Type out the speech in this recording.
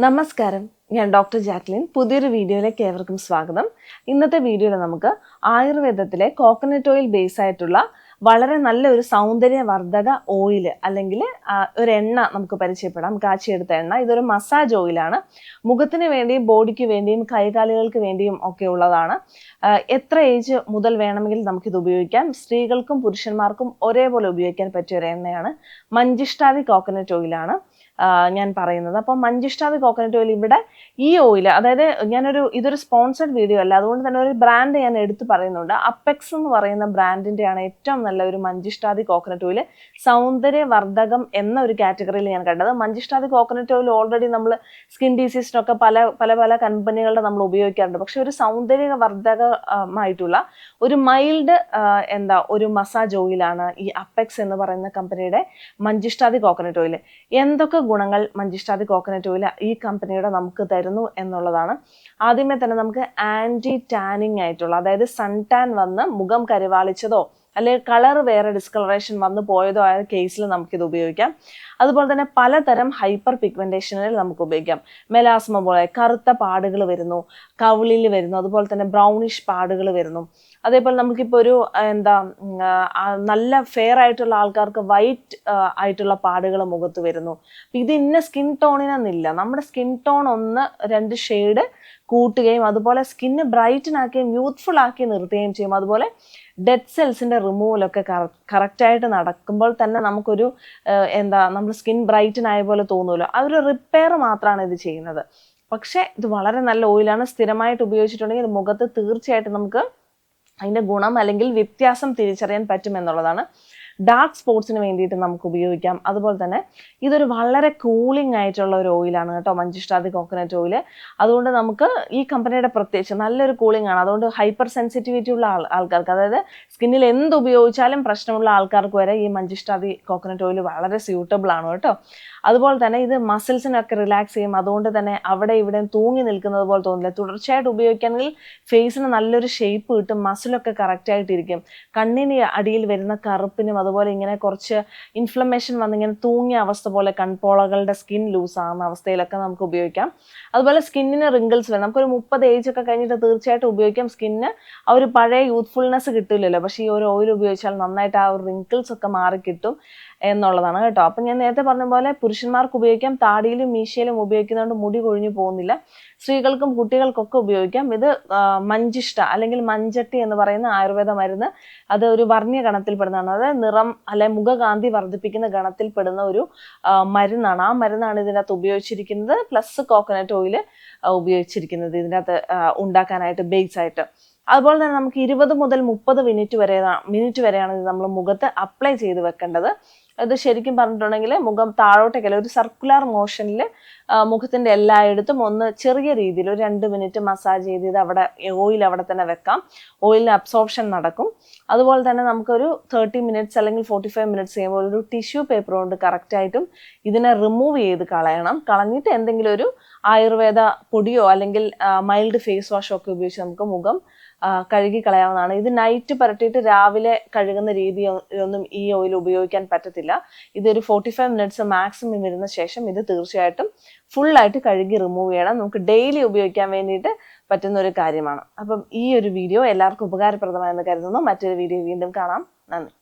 നമസ്കാരം, ഞാൻ doctor Jacqueline. പുതിയൊരു വീഡിയോയിലേക്ക് ഏവർക്കും സ്വാഗതം. ഇന്നത്തെ വീഡിയോയിൽ നമുക്ക് ആയുർവേദത്തിലെ കോക്കനട്ട് ഓയിൽ ബേസ് ആയിട്ടുള്ള വളരെ നല്ല ഒരു സൗന്ദര്യവർദ്ധക ഓയിൽ അല്ലെങ്കിൽ ഒരു എണ്ണ നമുക്ക് പരിചയപ്പെടാം. കാച്ചിയെടുത്ത എണ്ണ. ഇതൊരു മസാജ് ഓയിലാണ്. മുഖത്തിന് വേണ്ടിയും ബോഡിക്ക് വേണ്ടിയും കൈകാലുകൾക്ക് വേണ്ടിയും ഒക്കെ ഉള്ളതാണ്. എത്ര ഏജ് മുതൽ വേണമെങ്കിലും നമുക്കിത് ഉപയോഗിക്കാം. സ്ത്രീകൾക്കും പുരുഷന്മാർക്കും ഒരേപോലെ ഉപയോഗിക്കാൻ പറ്റിയ ഒരു എണ്ണയാണ്. മഞ്ചിഷ്ടാദി കോക്കനട്ട് ഓയിലാണ് ഞാൻ പറയുന്നത്. അപ്പം മഞ്ചിഷ്ടാദി കോക്കനട്ട് ഓയിൽ ഇവിടെ ഈ ഓയിൽ, അതായത് ഇതൊരു സ്പോൺസർഡ് വീഡിയോ അല്ല, അതുകൊണ്ട് തന്നെ ഒരു ബ്രാൻഡ് ഞാൻ എടുത്തു പറയുന്നുണ്ട്. അപ്പെക്സ് എന്ന് പറയുന്ന ബ്രാൻഡിൻ്റെയാണ് ഏറ്റവും നല്ല ഒരു മഞ്ചിഷ്ടാദി കോക്കനട്ട് ഓയിൽ. സൗന്ദര്യവർദ്ധകം എന്ന ഒരു കാറ്റഗറിയിൽ ഞാൻ കണ്ടത്. മഞ്ചിഷ്ടാദി കോക്കനട്ട് ഓയിൽ ഓൾറെഡി നമ്മൾ സ്കിൻ ഡിസീസിനൊക്കെ പല കമ്പനികളുടെ നമ്മൾ ഉപയോഗിക്കാറുണ്ട്. പക്ഷെ ഒരു സൗന്ദര്യവർദ്ധകമായിട്ടുള്ള ഒരു മൈൽഡ് ഒരു മസാജ് ഓയിലാണ് ഈ അപ്പെക്സ് എന്ന് പറയുന്ന കമ്പനിയുടെ മഞ്ചിഷ്ടാദി കോക്കനട്ട് ഓയിൽ. എന്തൊക്കെ ഗുണങ്ങൾ മഞ്ചിഷ്ടാദി കോക്കനട്ട് ഓയിൽ ഈ കമ്പനിയുടെ നമുക്ക് തരുന്നു എന്നുള്ളതാണ്. ആദ്യമേ തന്നെ നമുക്ക് ആൻറ്റി ടാനിങ് ആയിട്ടുള്ള, അതായത് സൺ ടാൻ വന്ന് മുഖം കരിവാളിച്ചതോ അല്ലെങ്കിൽ കളർ വേറെ ഡിസ്കളറേഷൻ വന്നു പോയതോ ആയ കേസിൽ നമുക്കിത് ഉപയോഗിക്കാം. അതുപോലെ തന്നെ പലതരം ഹൈപ്പർ പിഗ്മെന്റേഷനിൽ നമുക്ക് ഉപയോഗിക്കാം. മെലാസ്മ പോലെ കറുത്ത പാടുകൾ വരുന്നു, കവിളിൽ വരുന്നു, അതുപോലെ തന്നെ ബ്രൗണിഷ് പാടുകൾ വരുന്നു. അതേപോലെ നമുക്കിപ്പോൾ ഒരു നല്ല ഫെയർ ആയിട്ടുള്ള ആൾക്കാർക്ക് വൈറ്റ് ആയിട്ടുള്ള പാടുകൾ മുഖത്ത് വരുന്നു. ഇത് ഇന്ന സ്കിൻ ടോണിനെന്നില്ല, നമ്മുടെ സ്കിൻ ടോൺ 1-2 ഷെയ്ഡ് കൂട്ടുകയും അതുപോലെ സ്കിന്ന് ബ്രൈറ്റൻ ആക്കുകയും യൂത്ത്ഫുൾ ആക്കി നിർത്തുകയും ചെയ്യും. അതുപോലെ ഡെഡ് സെൽസിന്റെ റിമൂവലൊക്കെ കറക്റ്റായിട്ട് നടക്കുമ്പോൾ തന്നെ നമുക്കൊരു നമ്മൾ സ്കിൻ ബ്രൈറ്റൻ ആയ പോലെ തോന്നുമല്ലോ, ആ ഒരു റിപ്പയർ മാത്രമാണ് ഇത് ചെയ്യുന്നത്. പക്ഷെ ഇത് വളരെ നല്ല ഓയിലാണ്. സ്ഥിരമായിട്ട് ഉപയോഗിച്ചിട്ടുണ്ടെങ്കിൽ മുഖത്ത് തീർച്ചയായിട്ടും നമുക്ക് അതിൻ്റെ ഗുണം അല്ലെങ്കിൽ വ്യത്യാസം തിരിച്ചറിയാൻ പറ്റുമെന്നുള്ളതാണ്. ഡാർക്ക് സ്പോട്സിന് വേണ്ടിയിട്ട് നമുക്ക് ഉപയോഗിക്കാം. അതുപോലെ തന്നെ ഇതൊരു വളരെ കൂളിംഗ് ആയിട്ടുള്ള ഒരു ഓയിലാണ് കേട്ടോ, മഞ്ചിഷ്ടാദി കോക്കനട്ട് ഓയിൽ. അതുകൊണ്ട് നമുക്ക് ഈ കമ്പനിയുടെ പ്രത്യേകിച്ച് നല്ലൊരു കൂളിംഗ് ആണ്. അതുകൊണ്ട് ഹൈപ്പർ സെൻസിറ്റിവിറ്റി ഉള്ള ആൾക്കാർക്ക്, അതായത് സ്കിന്നിൽ എന്ത് ഉപയോഗിച്ചാലും പ്രശ്നമുള്ള ആൾക്കാർക്ക് വരെ ഈ മഞ്ചിഷ്ടാദി കോക്കനട്ട് ഓയിൽ വളരെ സ്യൂട്ടബിൾ ആണ് കേട്ടോ. അതുപോലെ തന്നെ ഇത് മസിൽസിനൊക്കെ റിലാക്സ് ചെയ്യും. അതുകൊണ്ട് തന്നെ അവിടെ ഇവിടെ തൂങ്ങി നിൽക്കുന്നത് പോലെ തോന്നില്ല. തുടർച്ചയായിട്ട് ഉപയോഗിക്കുകയാണെങ്കിൽ ഫേസിന് നല്ലൊരു ഷേപ്പ് കിട്ടും, മസിലൊക്കെ കറക്റ്റായിട്ടിരിക്കും. കണ്ണിന് അടിയിൽ വരുന്ന കറുപ്പിനും അതുപോലെ ഇങ്ങനെ കുറച്ച് ഇൻഫ്ലമേഷൻ വന്നിങ്ങനെ തൂങ്ങിയ അവസ്ഥ പോലെ കൺപോളകളുടെ സ്കിൻ ലൂസ് ആകുന്ന അവസ്ഥയിലൊക്കെ നമുക്ക് ഉപയോഗിക്കാം. അതുപോലെ സ്കിന്നിന് റിങ്കിൾസ് വരും. നമുക്കൊരു 30 ഏജ് ഒക്കെ കഴിഞ്ഞിട്ട് തീർച്ചയായിട്ടും ഉപയോഗിക്കാം. സ്കിന്നിന് ആ ഒരു പഴയ യൂത്ത്ഫുൾനെസ് കിട്ടില്ലല്ലോ, പക്ഷേ ഈ ഒരു ഓയിൽ ഉപയോഗിച്ചാൽ നന്നായിട്ട് ആ ഒരു റിങ്കിൾസ് ഒക്കെ മാറി കിട്ടും എന്നുള്ളതാണ് കേട്ടോ. അപ്പം ഞാൻ നേരത്തെ പറഞ്ഞ പോലെ പുരുഷന്മാർക്ക് ഉപയോഗിക്കാം. താടിയിലും മീശയിലും ഉപയോഗിക്കുന്നതുകൊണ്ട് മുടി കൊഴിഞ്ഞു പോകുന്നില്ല. സ്ത്രീകൾക്കും കുട്ടികൾക്കൊക്കെ ഉപയോഗിക്കാം. ഇത് മഞ്ചിഷ്ട അല്ലെങ്കിൽ മഞ്ചട്ടി എന്ന് പറയുന്ന ആയുർവേദ മരുന്ന്, അത് ഒരു വർണ്ണ്യ ഗണത്തിൽപ്പെടുന്നതാണ്. അതായത് നിറം അല്ലെ മുഖകാന്തി വർദ്ധിപ്പിക്കുന്ന ഗണത്തിൽപ്പെടുന്ന ഒരു മരുന്നാണ്. ആ മരുന്നാണ് ഇതിനകത്ത് ഉപയോഗിച്ചിരിക്കുന്നത്. പ്ലസ് കോക്കനട്ട് ഓയിൽ ഉപയോഗിച്ചിരിക്കുന്നത് ഇതിനകത്ത് ഉണ്ടാക്കാനായിട്ട് ബേസ് ആയിട്ട്. അതുപോലെ തന്നെ നമുക്ക് 20 മുതൽ 30 മിനിറ്റ് വരെയാണ് ഇത് നമ്മൾ മുഖത്ത് അപ്ലൈ ചെയ്ത് വെക്കേണ്ടത്. ഇത് ശരിക്കും പറഞ്ഞിട്ടുണ്ടെങ്കിൽ മുഖം താഴോട്ടേക്കല്ല, ഒരു സർക്കുലർ മോഷനിൽ മുഖത്തിൻ്റെ എല്ലായിടത്തും ഒന്ന് ചെറിയ രീതിയിൽ ഒരു 2 മിനിറ്റ് മസാജ് ചെയ്ത് അവിടെ ഓയിൽ അവിടെ തന്നെ വെക്കാം. ഓയിലിന് അബ്സോർപ്ഷൻ നടക്കും. അതുപോലെ തന്നെ നമുക്കൊരു 30 മിനിറ്റ്സ് അല്ലെങ്കിൽ 45 മിനിറ്റ്സ് ചെയ്യുമ്പോൾ ഒരു ടിഷ്യൂ പേപ്പർ കൊണ്ട് കറക്റ്റായിട്ടും ഇതിനെ റിമൂവ് ചെയ്ത് കളയണം. കളഞ്ഞിട്ട് എന്തെങ്കിലും ഒരു ആയുർവേദ പൊടിയോ അല്ലെങ്കിൽ മൈൽഡ് ഫേസ് വാഷോ ഒക്കെ ഉപയോഗിച്ച് നമുക്ക് മുഖം കഴുകി കളയാവുന്നതാണ്. ഇത് നൈറ്റ് പുരട്ടിയിട്ട് രാവിലെ കഴുകുന്ന രീതിയൊന്നും ഈ ഓയിൽ ഉപയോഗിക്കാൻ പറ്റത്തില്ല. ഇതൊരു 45 മിനിറ്റ്സ് മാക്സിമം ഇരുന്ന ശേഷം ഇത് തീർച്ചയായിട്ടും ഫുള്ളായിട്ട് കഴുകി റിമൂവ് ചെയ്യണം. നമുക്ക് ഡെയിലി ഉപയോഗിക്കാൻ വേണ്ടിയിട്ട് പറ്റുന്ന ഒരു കാര്യമാണ്. അപ്പം ഈ ഒരു വീഡിയോ എല്ലാവർക്കും ഉപകാരപ്രദമായെന്ന് കരുതുന്നു. മറ്റൊരു വീഡിയോ വീണ്ടും കാണാം. നന്ദി.